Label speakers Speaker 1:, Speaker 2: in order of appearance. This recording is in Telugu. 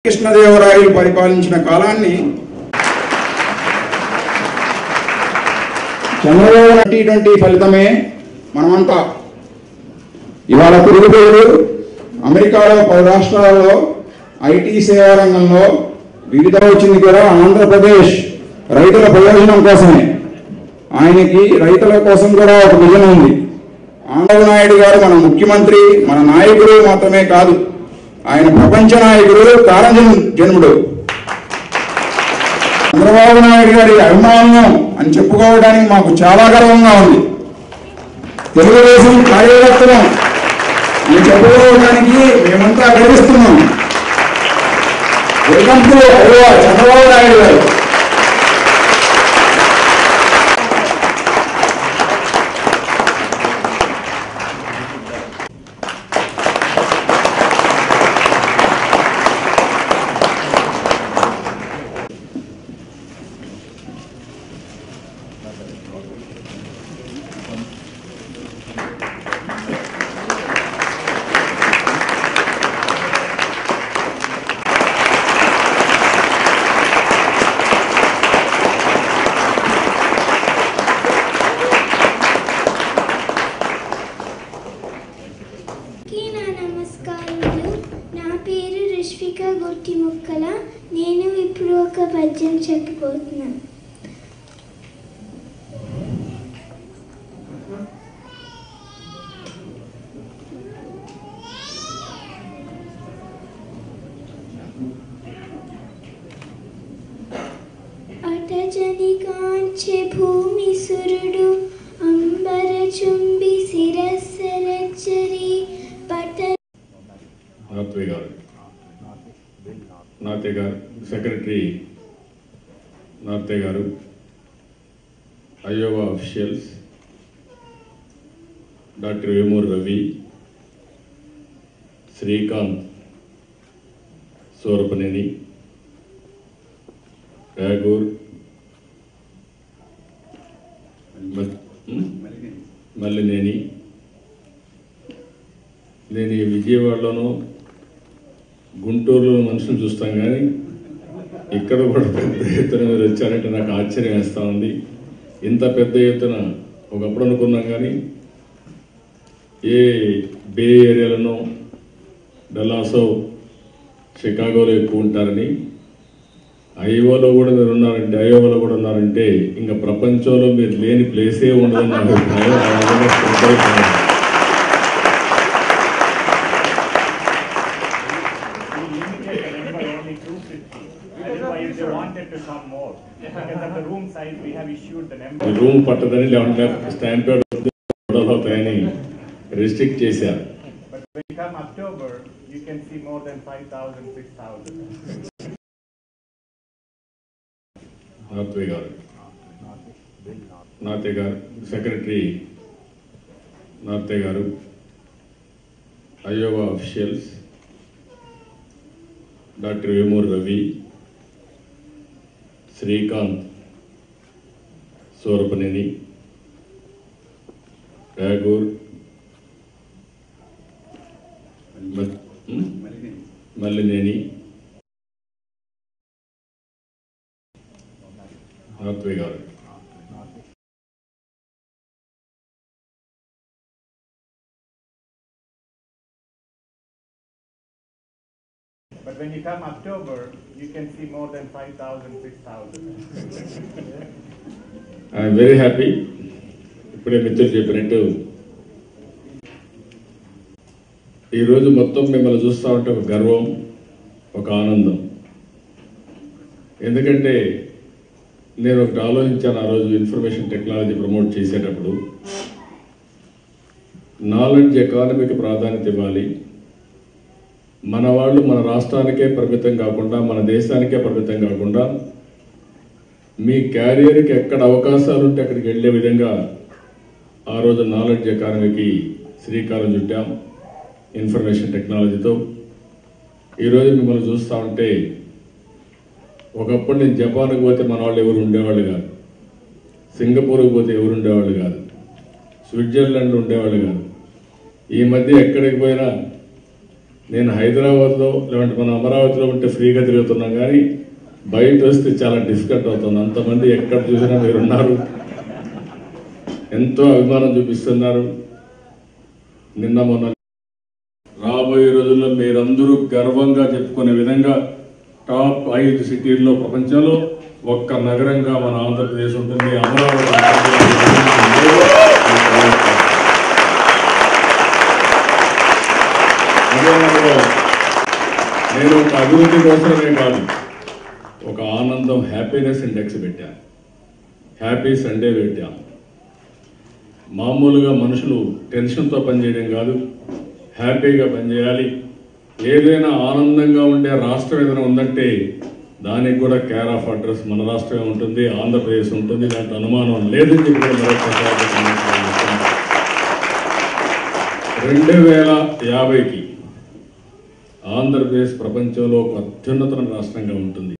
Speaker 1: కృష్ణదేవరాయలు పరిపాలించిన కాలాన్ని చంద్రబాబు 2020 ఫలితమే మనమంతా ఇవాళ తిరుగుబోలు అమెరికాలో 10 రాష్ట్రాల్లో ఐటీ సేవా రంగంలో వివిధ వచ్చింది కూడా ఆంధ్రప్రదేశ్ రైతుల ప్రయోజనం కోసమే. ఆయనకి రైతుల కోసం కూడా ఒక విజన్ ఉంది. చంద్రబాబు నాయుడు గారు మన ముఖ్యమంత్రి, మన నాయకుడు మాత్రమే కాదు, ఆయన ప్రపంచ నాయకుడు, కారణ జన్ముడు. చంద్రబాబు నాయుడు గారి అభిమానం అని చెప్పుకోవడానికి మాకు చాలా గర్వంగా ఉంది. తెలుగుదేశం కార్యకర్తలు అని చెప్పుకోవడానికి మేమంతా గర్విస్తున్నాం. వెల్కమ్ టు చంద్రబాబు నాయుడు గారు.
Speaker 2: గొట్టి ముక్కల నేను ఇప్పుడు ఒక పద్యం చెప్పబోతున్నాను. అటజని కాంచె భూమి సురుడు అంబర చుంబి శిరస్సరచ్చరి పట
Speaker 3: నార్తే గారు, సెక్రటరీ నార్తే గారు, Iowa officials, doctor Vemuru Ravi, Srikanth Surapaneni, Tagore, Mallineni. నేను ఈ విజయవాడలోనూ గుంటూరులో మనుషులు చూస్తాం, కానీ ఇక్కడ కూడా పెద్ద ఎత్తున మీరు వచ్చారంటే నాకు ఆశ్చర్యం వేస్తూ ఉంది. ఇంత పెద్ద ఎత్తున ఒకప్పుడు అనుకున్నాం, కానీ ఏ బే ఏరియాలోనో డల్లాసో షికాగోలో ఎక్కువ ఉంటారని, అయోవాలో కూడా మీరు ఉన్నారంటే ఇంకా ప్రపంచంలో మీరు లేని ప్లేసే ఉండదని నా అభిప్రాయం. రూమ్ పట్టదని లేకుంటే స్టాంప్ గొడవలు అవుతాయని రిస్ట్రిక్ట్ చేశారు. నార్తే గారు, సెక్రటరీ నార్తే గారు, Iowa officials, doctor Vemuru Ravi, Srikanth Surapaneni, Tagore, Mallineni, నార్తే గారు.
Speaker 4: But when you come October, you can see more than 5,000, 6,000.
Speaker 3: I am very happy. ఇప్పుడే మిత్రులు చెప్పినట్టు ఈరోజు మొత్తం మిమ్మల్ని చూస్తూ ఉంటే ఒక గర్వం, ఒక ఆనందం. ఎందుకంటే నేను ఒకటి ఆలోచించాను ఆ రోజు ఇన్ఫర్మేషన్ టెక్నాలజీ ప్రమోట్ చేసేటప్పుడు, నాలెడ్జ్ ఎకానమీకి ప్రాధాన్యత ఇవ్వాలి. మన వాళ్ళు మన రాష్ట్రానికే పరిమితం కాకుండా, మన దేశానికే పరిమితం కాకుండా, మీ క్యారియర్కి ఎక్కడ అవకాశాలు ఉంటే అక్కడికి వెళ్ళే విధంగా ఆ రోజు నాలెడ్జ్ ఎకానమీకి శ్రీకారం చుట్టాం ఇన్ఫర్మేషన్ టెక్నాలజీతో. ఈరోజు మిమ్మల్ని చూస్తూ ఉంటే, ఒకప్పుడు నేను జపాన్కి పోతే మన వాళ్ళు ఎవరు ఉండేవాళ్ళు కాదు, సింగపూర్కి పోతే ఎవరు ఉండేవాళ్ళు కాదు, స్విట్జర్లాండ్ ఉండేవాళ్ళు కాదు. ఈ మధ్య ఎక్కడికి పోయినా నేను హైదరాబాద్లో లేదంటే మన అమరావతిలో ఉంటే ఫ్రీగా తిరుగుతున్నాం, కానీ బయట వస్తే చాలా డిఫికల్ట్ అవుతుంది. అంతమంది ఎక్కడ చూసినా మీరున్నారు, ఎంతో అభిమానం చూపిస్తున్నారు. నిన్న మొన్న రాబోయే రోజుల్లో మీరందరూ గర్వంగా చెప్పుకునే విధంగా టాప్ 5 సిటీల్లో ప్రపంచంలో ఒక్క నగరంగా మన ఆంధ్రప్రదేశ్ ఉంటుంది. అమరావతి నేను ఒక అభివృద్ధి కోసమే కాదు, ఒక ఆనందం హ్యాపీనెస్ ఇండెక్స్ పెట్టాను, హ్యాపీ సండే పెట్టాను. మామూలుగా మనుషులు టెన్షన్తో పనిచేయడం కాదు, హ్యాపీగా పనిచేయాలి. ఏదైనా ఆనందంగా ఉండే రాష్ట్రం ఏదైనా ఉందంటే దానికి కూడా కేర్ ఆఫ్ అడ్రస్ మన రాష్ట్రమే ఉంటుంది, ఆంధ్రప్రదేశ్ ఉంటుంది. దాంట్లో అనుమానం లేదని చెప్పి మరొకసారి 2050కి ఆంధ్రప్రదేశ్ ప్రపంచంలో ఒక అత్యున్నత రాష్ట్రంగా ఉంటుంది.